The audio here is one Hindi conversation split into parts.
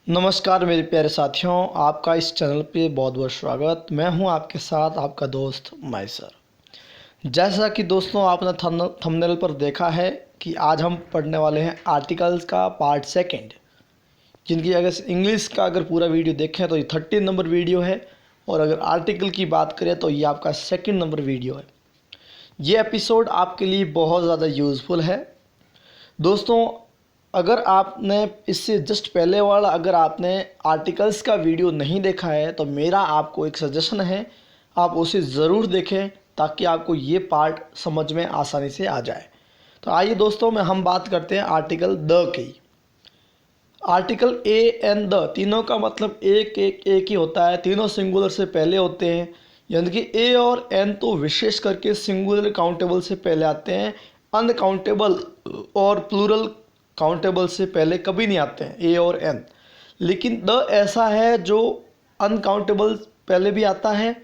नमस्कार मेरे प्यारे साथियों, आपका इस चैनल पे बहुत बहुत स्वागत। मैं हूं आपके साथ आपका दोस्त माइसर। जैसा कि दोस्तों आपने थंबनेल पर देखा है कि आज हम पढ़ने वाले हैं आर्टिकल्स का पार्ट सेकंड, जिनकी अगर इंग्लिश का अगर पूरा वीडियो देखें तो ये 13 नंबर वीडियो है, और अगर आर्टिकल की बात करें तो ये आपका सेकंड नंबर वीडियो है। ये एपिसोड आपके लिए बहुत ज़्यादा यूज़फुल है दोस्तों। अगर आपने इससे जस्ट पहले वाला अगर आपने आर्टिकल्स का वीडियो नहीं देखा है तो मेरा आपको एक सजेशन है, आप उसे ज़रूर देखें ताकि आपको ये पार्ट समझ में आसानी से आ जाए। तो आइए दोस्तों में हम बात करते हैं article the key. Article A and the तीनों का मतलब एक ही होता है, तीनों सिंगुलर से पहले होते हैं, यानी कि ए और एन तो विशेष करके सिंगुलर काउंटेबल से पहले आते हैं, अनकाउंटेबल और प्लूरल काउंटेबल से पहले कभी नहीं आते हैं ए और एन। लेकिन द ऐसा है जो अनकाउंटेबल पहले भी आता है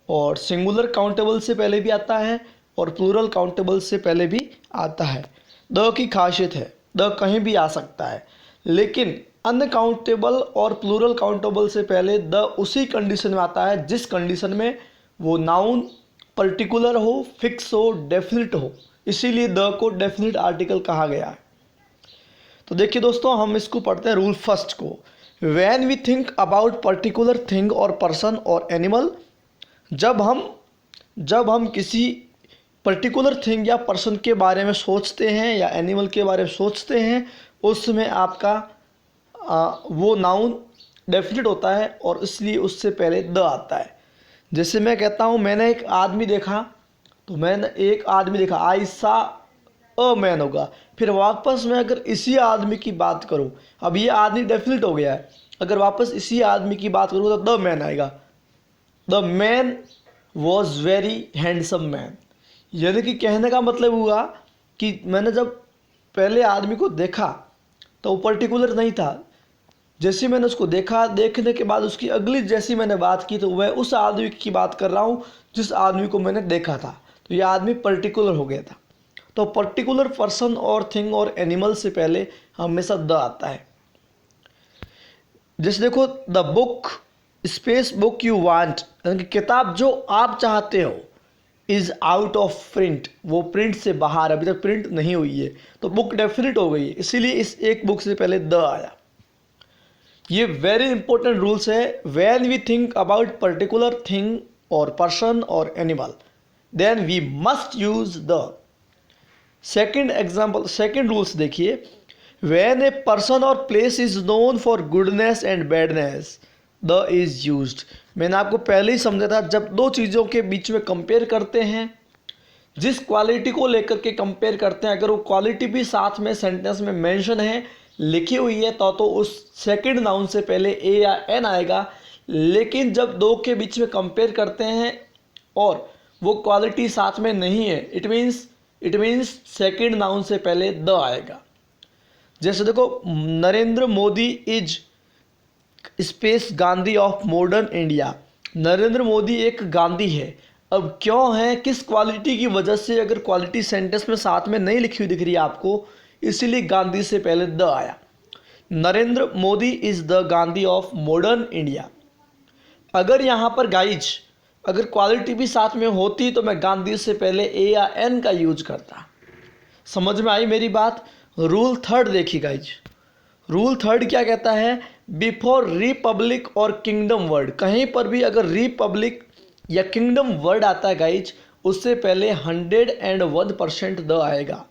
और सिंगुलर काउंटेबल से पहले भी आता है और प्लूरल काउंटेबल से पहले भी आता है। द की खासियत है द कहीं भी आ सकता है, लेकिन अनकाउंटेबल और प्लूरल काउंटेबल से पहले द उसी कंडीशन में आता है जिस कंडीशन में वो नाउन पर्टिकुलर हो, फिक्स हो, डेफिनिट हो। इसीलिए द को डेफिनिट आर्टिकल कहा गया है। तो देखिए दोस्तों, हम इसको पढ़ते हैं रूल फर्स्ट को। When we think about particular thing और पर्सन और एनिमल, जब हम किसी पर्टिकुलर थिंग या पर्सन के बारे में सोचते हैं या एनिमल के बारे में सोचते हैं, उसमें आपका वो नाउन डेफिनेट होता है और इसलिए उससे पहले द आता है। जैसे मैं कहता हूँ मैंने एक आदमी देखा, तो मैंने एक आदमी देखा, आई सा अ मैन होगा। फिर वापस मैं अगर इसी आदमी की बात करूं, अब ये आदमी डेफिनेट हो गया है, अगर वापस इसी आदमी की बात करूं तो द मैन आएगा। The man was very handsome man, यानी कि कहने का मतलब हुआ कि मैंने जब पहले आदमी को देखा तो वो पर्टिकुलर नहीं था। जैसे मैंने उसको देखा, देखने के बाद उसकी अगली जैसी मैंने बात की तो वह उस आदमी की बात कर रहा हूँ जिस आदमी को मैंने देखा था, तो यह आदमी पर्टिकुलर हो गया था। तो पर्टिकुलर पर्सन और थिंग और एनिमल से पहले हमेशा द आता है। जैसे देखो, the book space book you want, यानी कि किताब जो आप चाहते हो, इज़ आउट ऑफ प्रिंट, वो प्रिंट से बाहर, अभी तक प्रिंट नहीं हुई है, तो बुक डेफिनेट हो गई है, इसीलिए इस एक बुक से पहले द आया। ये वेरी इंपॉर्टेंट रूल्स है। When we think about particular thing और पर्सन और animal, then we must use the. Second example, second rules देखिए। व्हेन ए पर्सन और place is known for goodness and badness, the is used. मैंने आपको पहले ही समझा था, जब दो चीज़ों के बीच में कंपेयर करते हैं, जिस क्वालिटी को लेकर के कंपेयर करते हैं, अगर वो क्वालिटी भी साथ में सेंटेंस में मेंशन है, लिखी हुई है, तो उस सेकंड नाउन से पहले ए या एन आएगा। लेकिन जब दो के बीच में कंपेयर करते हैं और वो क्वालिटी साथ में नहीं है, इट मीन्स सेकंड नाउन से पहले द आएगा। जैसे देखो, Narendra Modi is space Gandhi of modern India. Narendra Modi एक गांधी है। अब क्यों है, किस क्वालिटी की वजह से, अगर क्वालिटी सेंटेंस में साथ में नहीं लिखी हुई दिख रही है आपको, इसीलिए गांधी से पहले द आया। Narendra Modi is the Gandhi of modern India. अगर यहाँ पर गाइज अगर क्वालिटी भी साथ में होती तो मैं गांधी से पहले ए या एन का यूज करता। समझ में आई मेरी बात। रूल थर्ड देखिए गाइज, रूल थर्ड क्या कहता है, बिफोर रिपब्लिक और किंगडम वर्ड, कहीं पर भी अगर रिपब्लिक या किंगडम वर्ड आता है गाइज, उससे पहले 101% द आएगा।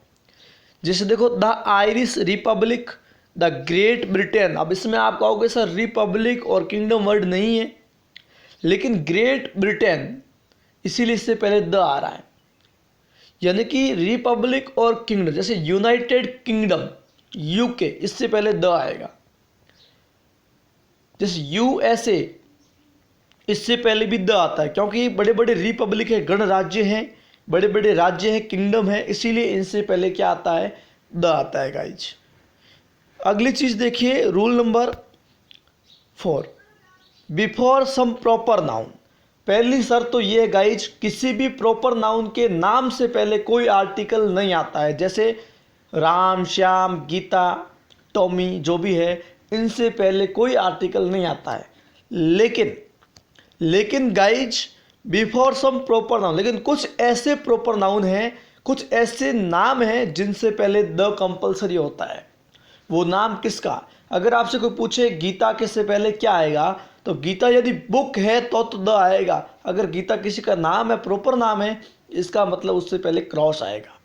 जैसे देखो, the Irish Republic, the great Britain. अब इसमें आप कहोगे सर रिपब्लिक और किंगडम वर्ड नहीं है, लेकिन ग्रेट ब्रिटेन, इसीलिए इससे पहले द आ रहा है। यानी कि रिपब्लिक और किंगडम, जैसे यूनाइटेड किंगडम यूके, इससे पहले द आएगा। जैसे यूएसए, इससे पहले भी द आता है, क्योंकि बड़े बड़े रिपब्लिक है, गणराज्य हैं, बड़े बड़े राज्य हैं, किंगडम है, इसीलिए इनसे पहले क्या आता है, द आता है गाइज। अगली चीज देखिए, rule number 4, before some proper noun. पहली शर्त तो ये है गाइज, किसी भी प्रॉपर नाउन के नाम से पहले कोई आर्टिकल नहीं आता है। जैसे राम, श्याम, गीता, टॉमी, जो भी है, इनसे पहले कोई आर्टिकल नहीं आता है। लेकिन guys before some proper noun, लेकिन कुछ ऐसे प्रॉपर नाउन हैं, कुछ ऐसे नाम हैं जिनसे पहले द कंपलसरी होता है। वो नाम किसका? अगर आपसे कोई पूछे गीता के से पहले क्या आएगा, तो गीता यदि बुक है तो द आएगा। अगर गीता किसी का नाम है, प्रॉपर नाम है, इसका मतलब उससे पहले क्रॉस आएगा।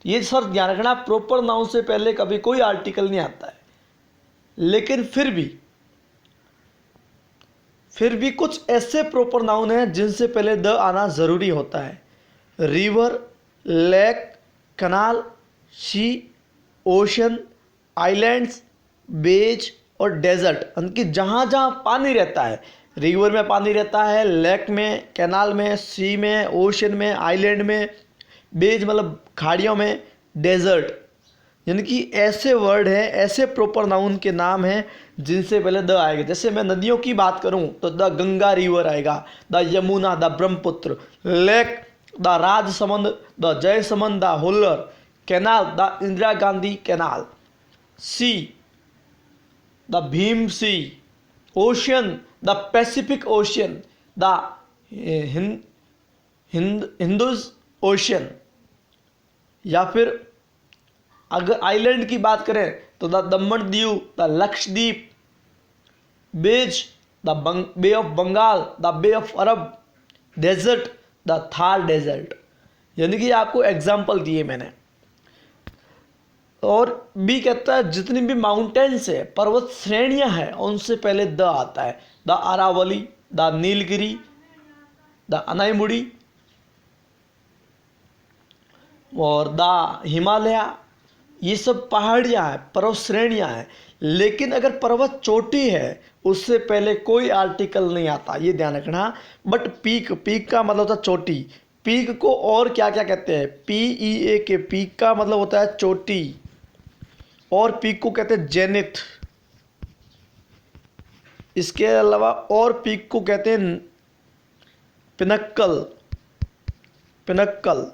ये सर ध्यान रखना, प्रॉपर नाउन से पहले कभी कोई आर्टिकल नहीं आता है। लेकिन फिर भी कुछ ऐसे प्रॉपर नाउन हैं जिनसे पहले द आना ज़रूरी होता है। रिवर, लेक, कनाल, सी, ओशन, आइलैंड्स, बेज और डेजर्ट। उनकी जहाँ जहाँ पानी रहता है, रिवर में पानी रहता है, लेक में, कैनाल में, सी में, ओशन में, आइलैंड में, बेज मतलब खाड़ियों में, डेजर्ट, यानी कि ऐसे वर्ड हैं, ऐसे प्रॉपर नाउन के नाम हैं जिनसे पहले द आएगा। जैसे मैं नदियों की बात करूं तो द गंगा रिवर आएगा, the Yamuna, the Brahmaputra, lake the Rajsamand, the Jaisamand, the होल्लर, canal the Indira Gandhi canal, sea the Bhim sea, ocean the Pacific ocean, the Hindus ocean. या फिर अगर आइलैंड की बात करें तो the Daman Diu, the Lakshadweep, bays the bay of Bengal, the bay of Arab, desert the Thar desert. यानी कि आपको एग्जाम्पल दिए मैंने। और बी कहता है जितनी भी माउंटेन्स है, पर्वत श्रेणियां हैं, उनसे पहले द आता है। The Aravalli, the Nilgiri, the Anaimudi और द हिमालय। ये सब पहाड़ियाँ हैं, पर्वत श्रेणियाँ हैं। लेकिन अगर पर्वत चोटी है, उससे पहले कोई आर्टिकल नहीं आता, ये ध्यान रखना। बट पीक का मतलब होता है चोटी। पीक को और क्या क्या कहते हैं? PEAK, पीक का मतलब होता है चोटी। और पीक को कहते हैं जेनिथ। इसके अलावा और पीक को कहते हैं पिनक्कल।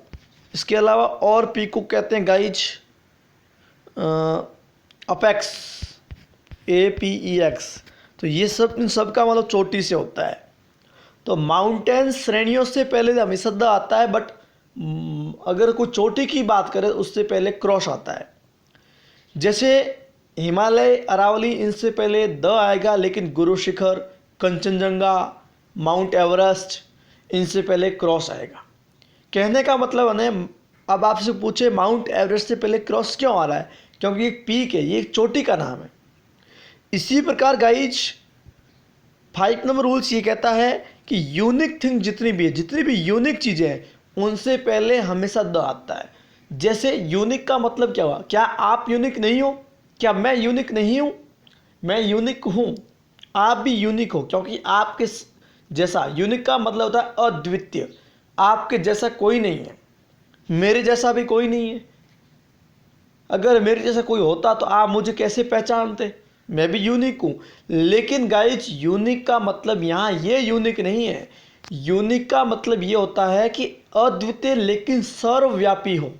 इसके अलावा और पीक को कहते हैं गाइज अपेक्स, APEX। तो ये सब इन सब का मतलब चोटी से होता है। तो माउंटेन श्रेणियों से पहले हमेशा द आता है, बट अगर कोई चोटी की बात करें उससे पहले क्रॉस आता है। जैसे हिमालय, अरावली, इनसे पहले द आएगा, लेकिन गुरु शिखर, कंचनजंगा, माउंट एवरेस्ट, इनसे पहले क्रॉस आएगा। कहने का मतलब है, अब आपसे पूछे माउंट एवरेस्ट से पहले क्रॉस क्यों आ रहा है? क्योंकि एक पीक है, ये एक चोटी का नाम है। इसी प्रकार गाइज 5 नंबर रूल्स ये कहता है कि यूनिक थिंग जितनी भी यूनिक चीज़ें हैं, उनसे पहले हमेशा द आता है। जैसे यूनिक का मतलब क्या हुआ? क्या आप यूनिक नहीं हो? क्या मैं यूनिक नहीं हूँ? मैं यूनिक हूँ, आप भी यूनिक हो, क्योंकि आपके जैसा, यूनिक का मतलब होता है अद्वितीय। आपके जैसा कोई नहीं है, मेरे जैसा भी कोई नहीं है। अगर मेरे जैसा कोई होता तो आप मुझे कैसे पहचानते? मैं भी यूनिक हूँ। लेकिन गाइज यूनिक का मतलब यहाँ ये यूनिक नहीं है। यूनिक का मतलब ये होता है कि अद्वितीय लेकिन सर्वव्यापी हो।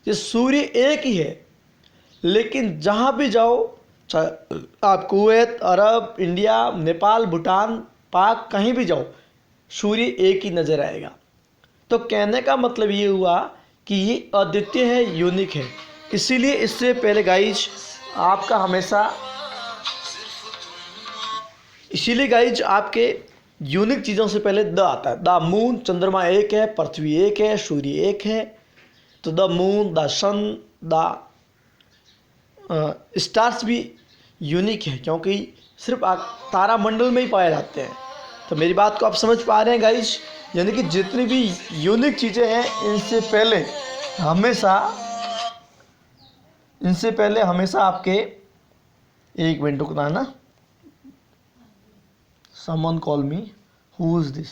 ये सूर्य एक ही है, लेकिन जहाँ भी जाओ, चाहे आप कुवैत, अरब, इंडिया, नेपाल, भूटान, पाक, कहीं भी जाओ, सूर्य एक ही नज़र आएगा। तो कहने का मतलब ये हुआ कि ये अद्वितीय है, यूनिक है। इसीलिए इससे पहले गाइज आपका हमेशा, इसीलिए गाइज आपके यूनिक चीज़ों से पहले द आता है। द मून, चंद्रमा एक है, पृथ्वी एक है, सूर्य एक है। तो the moon, the sun, the stars भी यूनिक है, क्योंकि सिर्फ तारामंडल में ही पाए जाते हैं। तो मेरी बात को आप समझ पा रहे हैं गाइज? यानी कि जितनी भी यूनिक चीज़ें हैं, इनसे पहले हमेशा आपके, एक मिनट रुकना है ना, someone call me, who is this?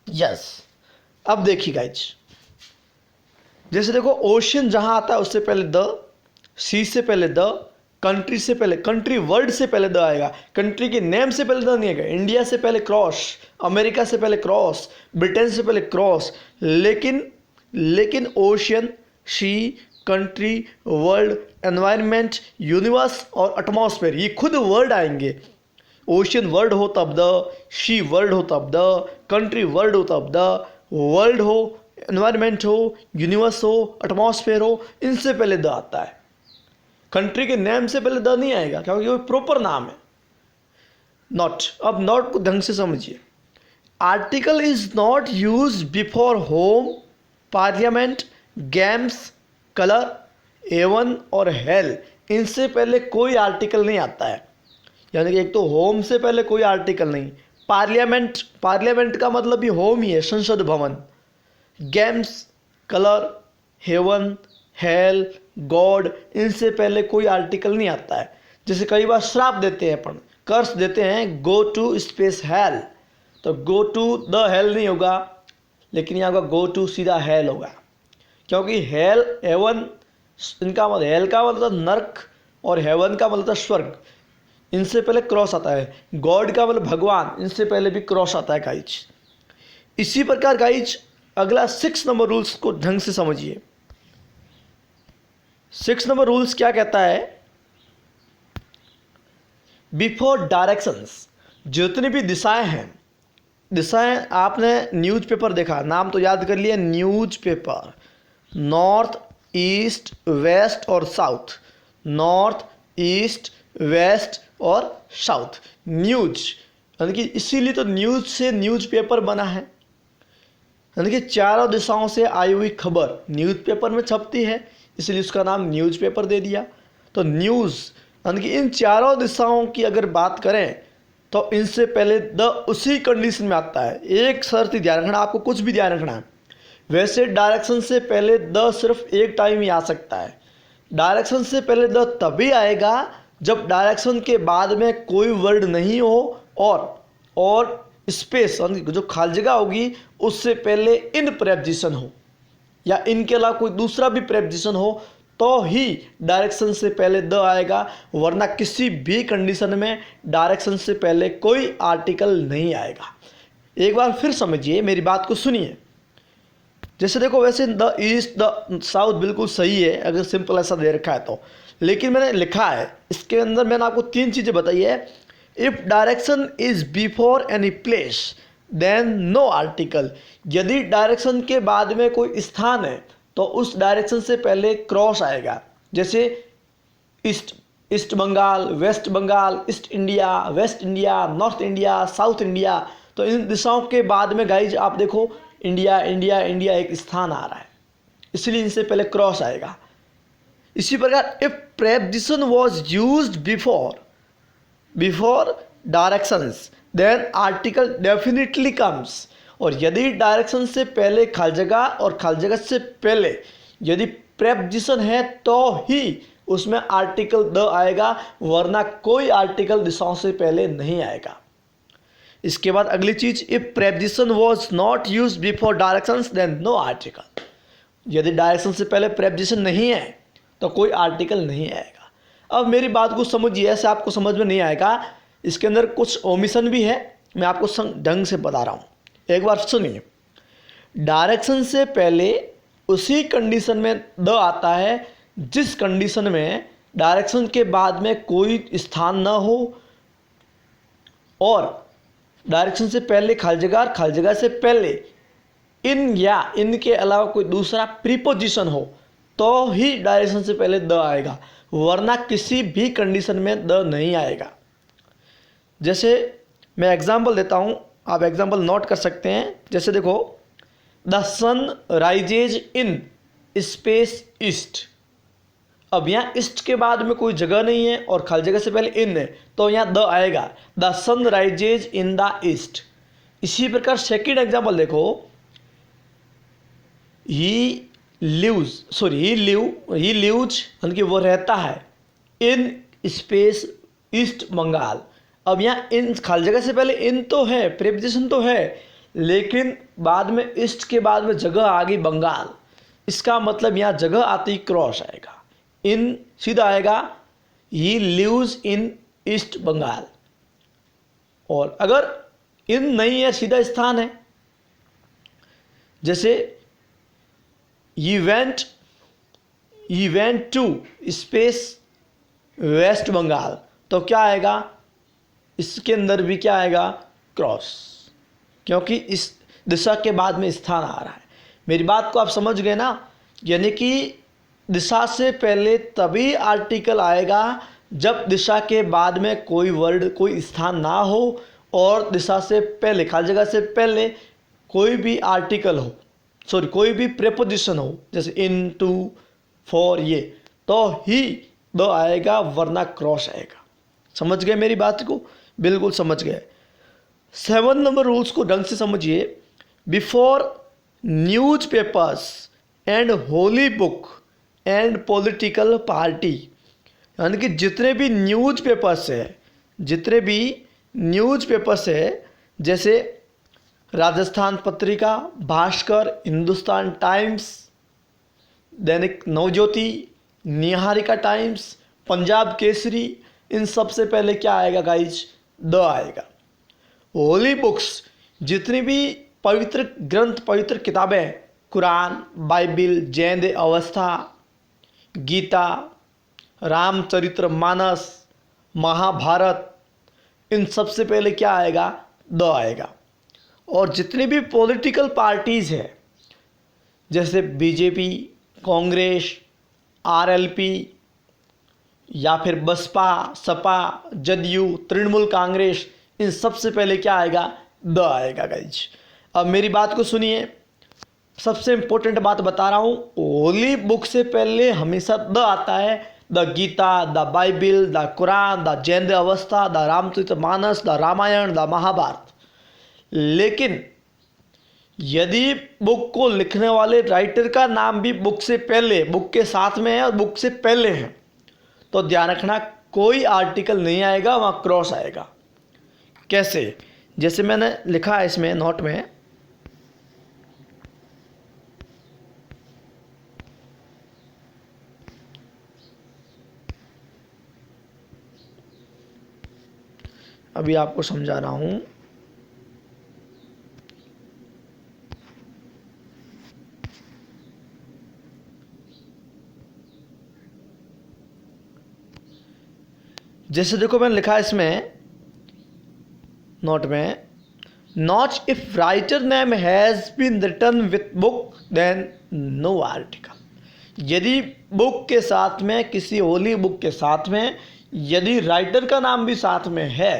Yes. अब देखिए गाइज, जैसे देखो ओशन जहां आता है उससे पहले द, सी से पहले द, कंट्री से पहले, कंट्री वर्ड से पहले द आएगा। कंट्री के नेम से पहले द नहीं आएगा। इंडिया से पहले क्रॉस, अमेरिका से पहले क्रॉस, ब्रिटेन से पहले क्रॉस। लेकिन ओशियन, सी, कंट्री, वर्ल्ड, एनवायरनमेंट, यूनिवर्स और एटमॉस्फेयर, ये खुद वर्ड आएंगे। ओशियन वर्ड हो तब द, शी वर्ड हो तब द, कंट्री वर्ड हो तब द, वर्ल्ड हो, एनवायरनमेंट हो, यूनिवर्स हो, एटमॉस्फेयर हो, इनसे पहले द आता है। कंट्री के नेम से पहले द नहीं आएगा क्योंकि वो प्रॉपर नाम है। नॉट, अब नॉट को ढंग से समझिए। Article is not use before home, parliament, games, colour, heaven और हेल, इनसे पहले कोई आर्टिकल नहीं आता है। यानी कि एक तो होम से पहले कोई आर्टिकल नहीं, पार्लियामेंट, पार्लियामेंट का मतलब भी होम ही है, Sansad Bhavan, games, colour, heaven, hell, god, इनसे पहले कोई आर्टिकल नहीं आता है। जैसे कई बार श्राप देते हैं अपन, कर्स देते हैं, गो टू स्पेस हेल, तो गो टू द हेल नहीं होगा, लेकिन यहाँ होगा गो टू सीधा हेल होगा, क्योंकि हेल, हेवन, इनका मतलब हेल का मतलब नर्क और हेवन का मतलब स्वर्ग, इनसे पहले क्रॉस आता है। गॉड का मतलब भगवान, इनसे पहले भी क्रॉस आता है गाइज। इसी प्रकार गाइज अगला 6 नंबर रूल्स को ढंग से समझिए। 6 नंबर रूल्स क्या कहता है? बिफोर डायरेक्शंस, जितनी भी दिशाएं हैं, दिशाएं आपने न्यूज़पेपर देखा, नाम तो याद कर लिया, न्यूज़पेपर, नॉर्थ, ईस्ट, वेस्ट और साउथ, नॉर्थ, ईस्ट, वेस्ट और साउथ, न्यूज, यानी कि इसीलिए तो न्यूज से न्यूज़पेपर बना है, यानी कि चारों दिशाओं से आई हुई खबर न्यूज़पेपर में छपती है, इसलिए उसका नाम न्यूज़पेपर दे दिया। तो न्यूज़ यानी कि इन चारों दिशाओं की अगर बात करें तो इनसे पहले द उसी कंडीशन में आता है। एक शर्त ही ध्यान रखना, आपको कुछ भी ध्यान रखना है। वैसे डायरेक्शन से पहले द सिर्फ एक टाइम ही आ सकता है। डायरेक्शन से पहले द तभी आएगा जब डायरेक्शन के बाद में कोई वर्ड नहीं हो और स्पेस जो खाली जगह होगी उससे पहले इन प्रेपोजिशन हो या इनके अलावा कोई दूसरा भी प्रेपोजिशन हो, तो ही डायरेक्शन से पहले द आएगा, वरना किसी भी कंडीशन में डायरेक्शन से पहले कोई आर्टिकल नहीं आएगा। एक बार फिर समझिए, मेरी बात को सुनिए। जैसे देखो, वैसे द ईस्ट, द साउथ बिल्कुल सही है अगर सिंपल ऐसा दे रखा है तो, लेकिन मैंने लिखा है इसके अंदर, मैंने आपको 3 चीज़ें बताई है। If direction is before any place then no article, यदि डायरेक्शन के बाद में कोई स्थान है तो उस डायरेक्शन से पहले क्रॉस आएगा। जैसे east Bengal, west Bengal, east India, west India, north India, south India, तो इन दिशाओं के बाद में गाइज आप देखो इंडिया इंडिया इंडिया एक स्थान आ रहा है, इसलिए इनसे पहले क्रॉस आएगा। इसी प्रकार if preposition was used before directions then article definitely comes, और यदि डायरेक्शन से पहले खाली जगह और खाली जगह से पहले यदि प्रेपोजिशन है तो ही उसमें आर्टिकल द आएगा, वरना कोई आर्टिकल दिशाओं से पहले नहीं आएगा। इसके बाद अगली चीज, if preposition was not used before directions then no article, यदि डायरेक्शन से पहले प्रेपोजिशन नहीं है तो कोई आर्टिकल नहीं आएगा। अब मेरी बात को समझिए, ऐसे आपको समझ में नहीं आएगा, इसके अंदर कुछ ओमिशन भी है, मैं आपको ढंग से बता रहा हूँ, एक बार सुनिए। डायरेक्शन से पहले उसी कंडीशन में द आता है जिस कंडीशन में डायरेक्शन के बाद में कोई स्थान न हो और डायरेक्शन से पहले खाली जगह और खाली जगह से पहले इन या इनके अलावा कोई दूसरा प्रीपोजिशन हो, तो ही डायरेक्शन से पहले द आएगा, वरना किसी भी कंडीशन में द नहीं आएगा। जैसे मैं एग्जांपल देता हूँ, आप एग्जांपल नोट कर सकते हैं। जैसे देखो, the sun rises in space east, अब यहाँ ईस्ट के बाद में कोई जगह नहीं है और खाली जगह से पहले इन है, तो यहाँ द आएगा, the sun rises in the east. इसी प्रकार सेकेंड एग्जांपल देखो, ही लिव्स यानी कि वो रहता है इन स्पेस ईस्ट बंगाल। अब यहाँ इन खाली जगह से पहले इन तो है, प्रेपोजिशन तो है, लेकिन बाद में ईस्ट के बाद में जगह आ गई बंगाल, इसका मतलब यहाँ जगह आती ही क्रॉस आएगा, इन सीधा आएगा, he lives in east Bengal. और अगर इन नहीं है, सीधा स्थान है, जैसे ये went he went to space west Bengal, तो क्या आएगा, इसके अंदर भी क्या आएगा, क्रॉस, क्योंकि इस दिशा के बाद में स्थान आ रहा है। मेरी बात को आप समझ गए ना, यानी कि दिशा से पहले तभी आर्टिकल आएगा जब दिशा के बाद में कोई वर्ड, कोई स्थान ना हो, और दिशा से पहले, खाली जगह से पहले कोई भी आर्टिकल हो, सॉरी कोई भी प्रेपोजिशन हो, जैसे इन, टू, फॉर, ये, तो ही द आएगा, वरना क्रॉस आएगा। समझ गए मेरी बात को, बिल्कुल समझ गए। 7 नंबर रूल्स को ढंग से समझिए। Before news papers and Holi book and political party, यानी कि जितने भी न्यूज पेपर्स है, जितने भी न्यूज पेपर्स है, जैसे राजस्थान पत्रिका, भास्कर, हिंदुस्तान टाइम्स, दैनिक नवज्योति, निहारिका टाइम्स, पंजाब केसरी, इन सब से पहले क्या आएगा गाइज, द आएगा। होली बुक्स, जितनी भी पवित्र ग्रंथ, पवित्र किताबें, कुरान, बाइबिल, जैन अवस्था, गीता, रामचरित्र मानस, महाभारत, इन सब से पहले क्या आएगा, द आएगा। और जितनी भी पॉलिटिकल पार्टीज़ है, जैसे बीजेपी, कांग्रेस, आरएलपी, या फिर बसपा, सपा, जदयू, तृणमूल कांग्रेस, इन सब से पहले क्या आएगा, द आएगा गाइज। अब मेरी बात को सुनिए, सबसे इम्पोर्टेंट बात बता रहा हूँ, होली बुक से पहले हमेशा द आता है। The Gita, the Bible, the Quran, the Jain अवस्था, the Ramcharit Manas, the Ramayan, the Mahabharat. लेकिन यदि बुक को लिखने वाले राइटर का नाम भी बुक से पहले, बुक के साथ में है और बुक से पहले है, तो ध्यान रखना कोई आर्टिकल नहीं आएगा, वहाँ क्रॉस आएगा। कैसे, जैसे मैंने लिखा है इसमें नोट में, अभी आपको समझा रहा हूँ। जैसे देखो मैंने लिखा है इसमें नोट में, not if writer name has been written with book then no article. यदि बुक के साथ में, किसी होली बुक के साथ में यदि राइटर का नाम भी साथ में है,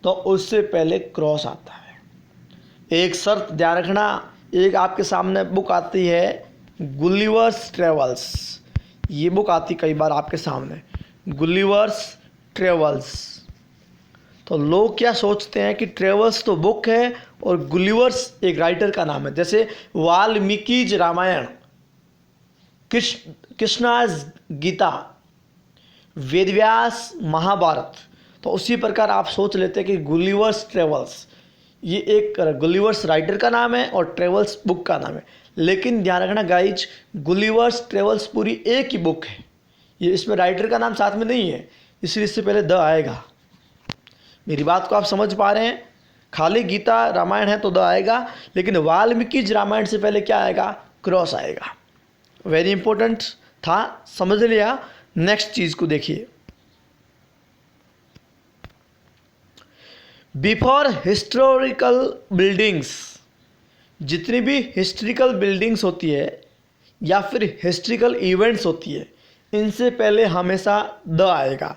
तो उससे पहले क्रॉस आता है। एक शर्त ध्यान रखना, एक आपके सामने बुक आती है गुलिवर्स ट्रेवल्स, ये बुक आती कई बार आपके सामने, गुलिवर्स ट्रेवल्स। तो लोग क्या सोचते हैं कि ट्रेवल्स तो बुक है और गुलिवर्स एक राइटर का नाम है। जैसे वाल्मीकिज रामायण, कृष्णाज गीता, वेदव्यास महाभारत, तो उसी प्रकार आप सोच लेते हैं कि गुलिवर्स ट्रेवल्स, ये एक गुलिवर्स राइटर का नाम है और ट्रेवल्स बुक का नाम है। लेकिन ध्यान रखना गाइज, गुलिवर्स ट्रेवल्स पूरी एक ही बुक है, ये इसमें राइटर का नाम साथ में नहीं है, इसलिए इससे पहले द आएगा। मेरी बात को आप समझ पा रहे हैं? खाली गीता रामायण है तो द आएगा, लेकिन वाल्मीकि रामायण से पहले क्या आएगा, क्रॉस आएगा। वेरी इंपॉर्टेंट था, समझ लिया। नेक्स्ट चीज़ को देखिए, बिफोर हिस्टोरिकल बिल्डिंग्स, जितनी भी हिस्ट्रिकल बिल्डिंग्स होती है या फिर हिस्ट्रिकल इवेंट्स होती है, इनसे पहले हमेशा द आएगा।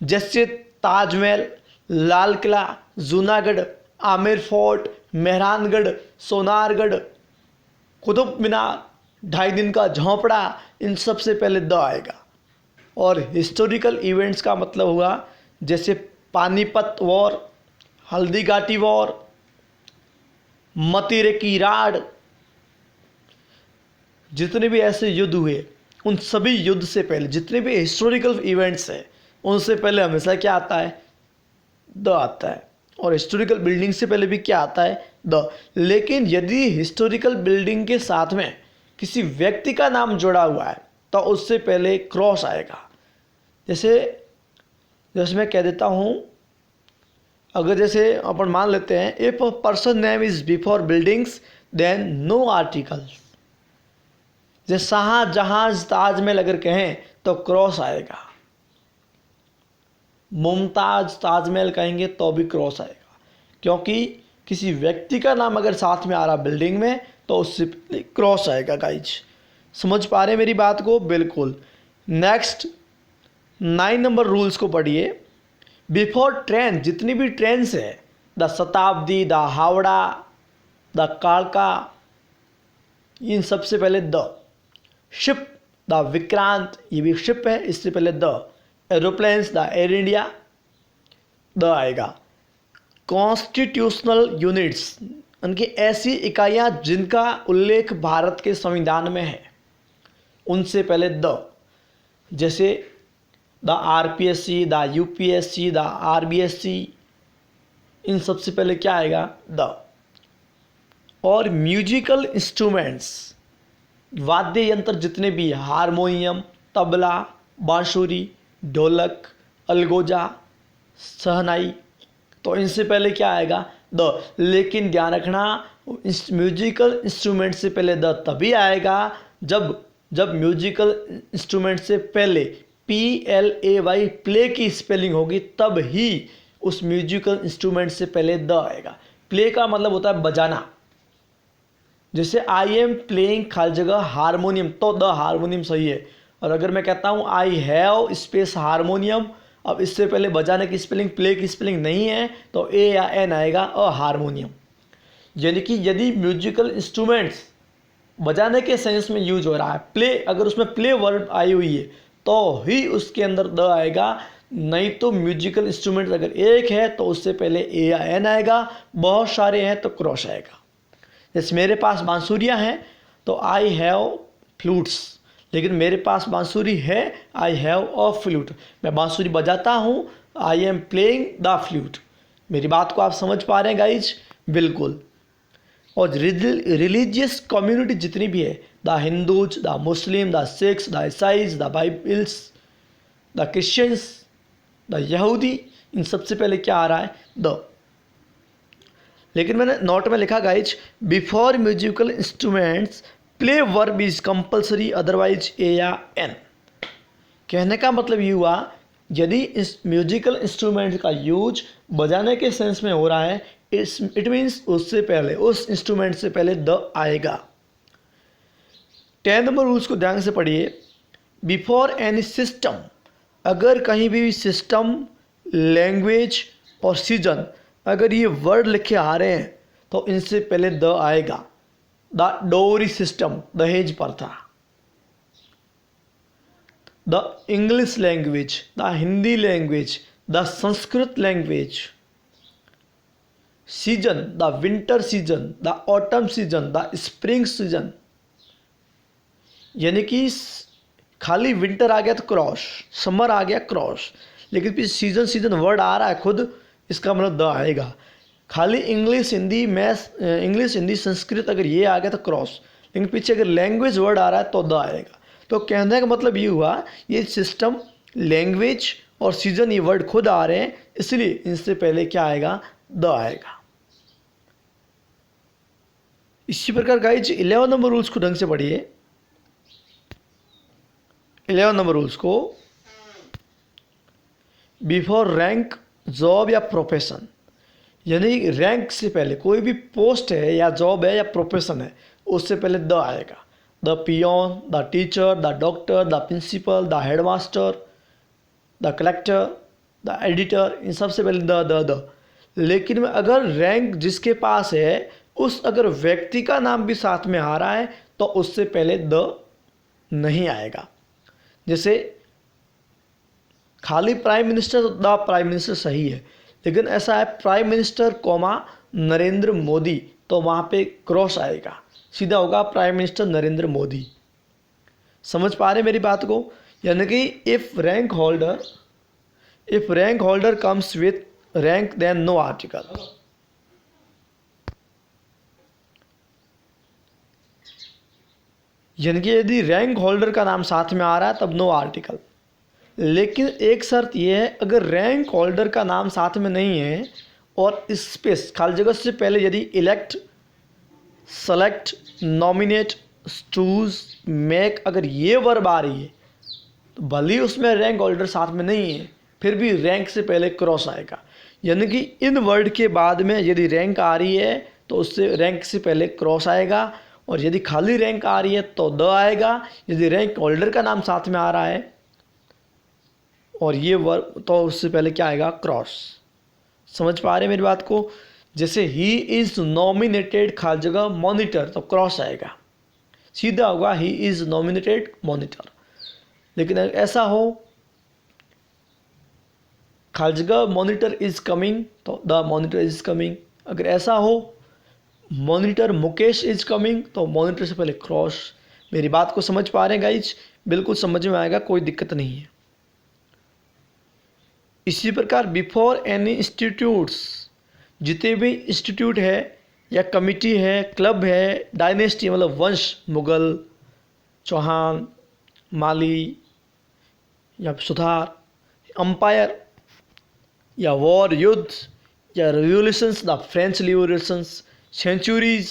जैसे ताजमहल, लाल किला, जूनागढ़, आमेर फोर्ट, मेहरानगढ़, सोनारगढ़, कुतुब मीनार, 2.5 दिन का झोंपड़ा, इन सब से पहले द आएगा। और हिस्टोरिकल इवेंट्स का मतलब हुआ जैसे पानीपत वॉर, हल्दी घाटी वॉर, मतीरे की राड़, जितने भी ऐसे युद्ध हुए, उन सभी युद्ध से पहले जितने भी हिस्टोरिकल इवेंट्स हैं, उनसे पहले हमेशा क्या आता है, द आता है। और हिस्टोरिकल बिल्डिंग से पहले भी क्या आता है, द। लेकिन यदि हिस्टोरिकल बिल्डिंग के साथ में किसी व्यक्ति का नाम जुड़ा हुआ है, तो उससे पहले क्रॉस आएगा। जैसे मैं कह देता हूँ, अगर जैसे अपन मान लेते हैं, if a person name is before buildings then no articles. जैसे शाहजहां ताजमहल अगर कहें तो क्रॉस आएगा, मुमताज ताजमहल कहेंगे तो भी क्रॉस आएगा, क्योंकि किसी व्यक्ति का नाम अगर साथ में आ रहा बिल्डिंग में तो उससे क्रॉस आएगा। गाइज समझ पा रहे हैं मेरी बात को? बिल्कुल। नेक्स्ट 9 नंबर रूल्स को पढ़िए। बिफोर ट्रेन, जितनी भी ट्रेन्स है, द शताब्दी, द हावड़ा, द कालका, इन सबसे पहले द। शिप, द विक्रांत, ये भी शिप है, इससे पहले the. Aeroplanes, the air India, the आएगा। कॉन्स्टिट्यूशनल यूनिट्स, उनकी ऐसी इकाइयाँ जिनका उल्लेख भारत के संविधान में है, उनसे पहले द। जैसे the RPSC, the UPSC, the RBSC, इन सबसे पहले क्या आएगा? द। और म्यूजिकल इंस्ट्रूमेंट्स, वाद्य यंत्र जितने भी, हारमोनियम, तबला, बांसुरी, ढोलक, अलगोजा, शहनाई, तो इनसे पहले क्या आएगा? द। लेकिन ध्यान रखना, म्यूजिकल इंस्ट्रूमेंट से पहले द तभी आएगा जब म्यूजिकल इंस्ट्रूमेंट से पहले PLAY प्ले की स्पेलिंग होगी, तब ही उस म्यूजिकल इंस्ट्रूमेंट से पहले द आएगा। प्ले का मतलब होता है बजाना। जैसे आई एम प्लेइंग खाली जगह हारमोनियम, तो द हारमोनियम सही है। और अगर मैं कहता हूँ आई हैव स्पेस हारमोनियम, अब इससे पहले बजाने की स्पेलिंग, प्ले की स्पेलिंग नहीं है, तो ए या एन आएगा, अ हारमोनियम। यानी कि यदि म्यूजिकल इंस्ट्रूमेंट्स बजाने के सेंस में यूज हो रहा है, प्ले अगर उसमें प्ले वर्ड आई हुई है तो ही उसके अंदर द आएगा, नहीं तो म्यूजिकल इंस्ट्रूमेंट अगर एक है तो उससे पहले ए या एन आएगा, बहुत सारे हैं तो क्रॉस आएगा। जैसे मेरे पास बांसुरियाँ हैं तो आई हैव फ्लूट्स, लेकिन मेरे पास बांसुरी है, आई हैव अ फ्लूट, मैं बांसुरी बजाता हूँ, I am playing the flute. मेरी बात को आप समझ पा रहे हैं गाइज? बिल्कुल। और रिलीजियस कम्युनिटी जितनी भी है, the Hindus, the Muslim, the Sikhs, the ईसाइज, the Bibles, the Christians, the यहूदी, इन सबसे पहले क्या आ रहा है? द। लेकिन मैंने नोट में लिखा guys, before musical instruments play verb is compulsory, otherwise a या एन। कहने का मतलब ये हुआ, यदि इस म्यूजिकल इंस्ट्रूमेंट का यूज बजाने के सेंस में हो रहा है, इट मीन्स उससे पहले, उस इंस्ट्रूमेंट से पहले द आएगा। 10 नंबर रूल्स को ध्यान से पढ़िए। बिफोर एनी सिस्टम, अगर कहीं भी सिस्टम, लैंग्वेज और सीजन अगर ये वर्ड लिखे आ रहे हैं तो इनसे पहले द आएगा। द डोरी सिस्टम, दहेज प्रथा, the English language, the Hindi language, the Sanskrit language, season, the winter season, the autumn season, the spring season. यानी कि खाली विंटर आ गया तो क्रॉस, समर आ गया क्रॉस, लेकिन फिर सीजन वर्ड आ रहा है खुद, इसका मतलब द आएगा। खाली English Hindi, maths, English Hindi Sanskrit अगर ये आ गया तो क्रॉस, लेकिन पीछे अगर लैंग्वेज वर्ड आ रहा है तो द आएगा। तो कहने का मतलब ये हुआ, ये सिस्टम, लैंग्वेज और सीजन ये वर्ड खुद आ रहे हैं, इसलिए इनसे पहले क्या आएगा? द आएगा। इसी प्रकार गाइज 11 नंबर रूल्स को ढंग से पढ़िए। 11 नंबर रूल्स को, बिफोर रैंक, जॉब या प्रोफेशन, यानी रैंक से पहले कोई भी पोस्ट है या जॉब है या प्रोफेशन है, उससे पहले द आएगा। The peon, the teacher, the doctor, the principal, the headmaster, the collector, the editor, इन सबसे पहले द। लेकिन अगर रैंक जिसके पास है उस अगर व्यक्ति का नाम भी साथ में आ रहा है तो उससे पहले द नहीं आएगा। जैसे खाली prime minister, the prime minister सही है, लेकिन ऐसा है prime minister comma Narendra Modi, तो वहाँ पे क्रॉस आएगा, सीधा होगा प्राइम मिनिस्टर नरेंद्र मोदी। समझ पा रहे मेरी बात को? यानी कि if rank holder comes with rank then no article. यानी कि यदि रैंक होल्डर का नाम साथ में आ रहा है तब नो आर्टिकल। लेकिन एक शर्त यह है, अगर रैंक होल्डर का नाम साथ में नहीं है और स्पेस खाली जगह से पहले यदि elect, select, nominate, choose, make, अगर ये वर्ब आ रही है तो भले ही उसमें रैंक ऑर्डर साथ में नहीं है, फिर भी रैंक से पहले क्रॉस आएगा। यानी कि इन वर्ड के बाद में यदि रैंक आ रही है तो उससे रैंक से पहले क्रॉस आएगा, और यदि खाली रैंक आ रही है तो द आएगा। यदि रैंक होल्डर का नाम साथ में आ रहा है और ये वर्ब, तो उससे पहले क्या आएगा? क्रॉस। समझ पा रहे हैं मेरी बात को? जैसे ही इज़ नॉमिनेटेड खाली जगह मॉनिटर, तो क्रॉस आएगा, सीधा होगा ही इज़ नॉमिनेटेड मॉनिटर। लेकिन अगर ऐसा हो खाली जगह मॉनिटर इज़ कमिंग, तो द मॉनिटर इज़ कमिंग। अगर ऐसा हो मॉनिटर मुकेश इज़ कमिंग, तो मॉनिटर से पहले क्रॉस। मेरी बात को समझ पा रहे हैं गाइज? बिल्कुल समझ में आएगा, कोई दिक्कत नहीं है। इसी प्रकार बिफोर एनी इंस्टीट्यूट्स, जितने भी इंस्टीट्यूट है या कमिटी है, क्लब है, डायनेस्टी मतलब वंश, मुगल, चौहान, माली या सुधार, अंपायर या वॉर, युद्ध, या revolutions, the French revolutions, centuries,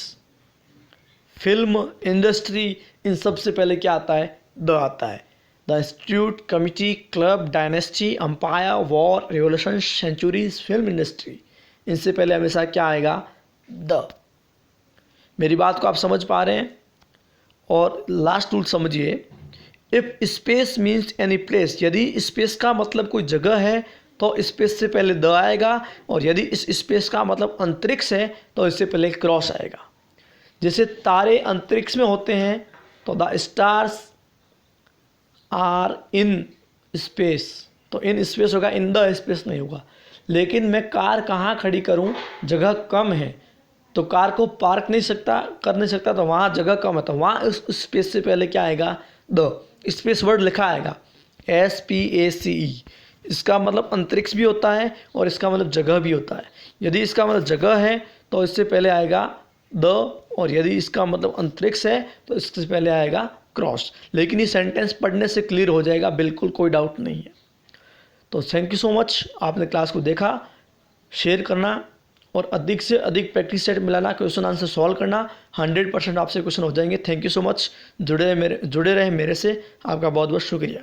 film industry, इन सब से पहले क्या आता है? द आता है। The institute, committee, club, dynasty, empire, war, revolution, centuries, film industry, इनसे पहले हमेशा क्या आएगा? द। मेरी बात को आप समझ पा रहे हैं? और लास्ट रूल समझिए, if space means any place, यदि स्पेस का मतलब कोई जगह है तो स्पेस से पहले द आएगा, और यदि इस स्पेस का मतलब अंतरिक्ष है तो इससे पहले क्रॉस आएगा। जैसे तारे अंतरिक्ष में होते हैं तो the stars are in space, तो इन स्पेस होगा, इन द स्पेस नहीं होगा। लेकिन मैं कार कहाँ खड़ी करूँ, जगह कम है तो कार को पार्क नहीं कर नहीं सकता, तो वहाँ जगह कम है, तो वहाँ उस स्पेस से पहले क्या आएगा? द। स्पेस वर्ड लिखा आएगा, SPACE। इसका मतलब अंतरिक्ष भी होता है और इसका मतलब जगह भी होता है। यदि इसका मतलब जगह है तो इससे पहले आएगा द, और यदि इसका मतलब अंतरिक्ष है तो इससे पहले आएगा क्रॉस। लेकिन ये सेंटेंस पढ़ने से क्लियर हो जाएगा, बिल्कुल कोई डाउट नहीं है। तो थैंक यू सो मच, आपने क्लास को देखा। शेयर करना और अधिक से अधिक प्रैक्टिस सेट मिलाना, क्वेश्चन आंसर सॉल्व करना, 100% आपसे क्वेश्चन हो जाएंगे। थैंक यू सो मच, जुड़े रहे मेरे से। आपका बहुत बहुत शुक्रिया।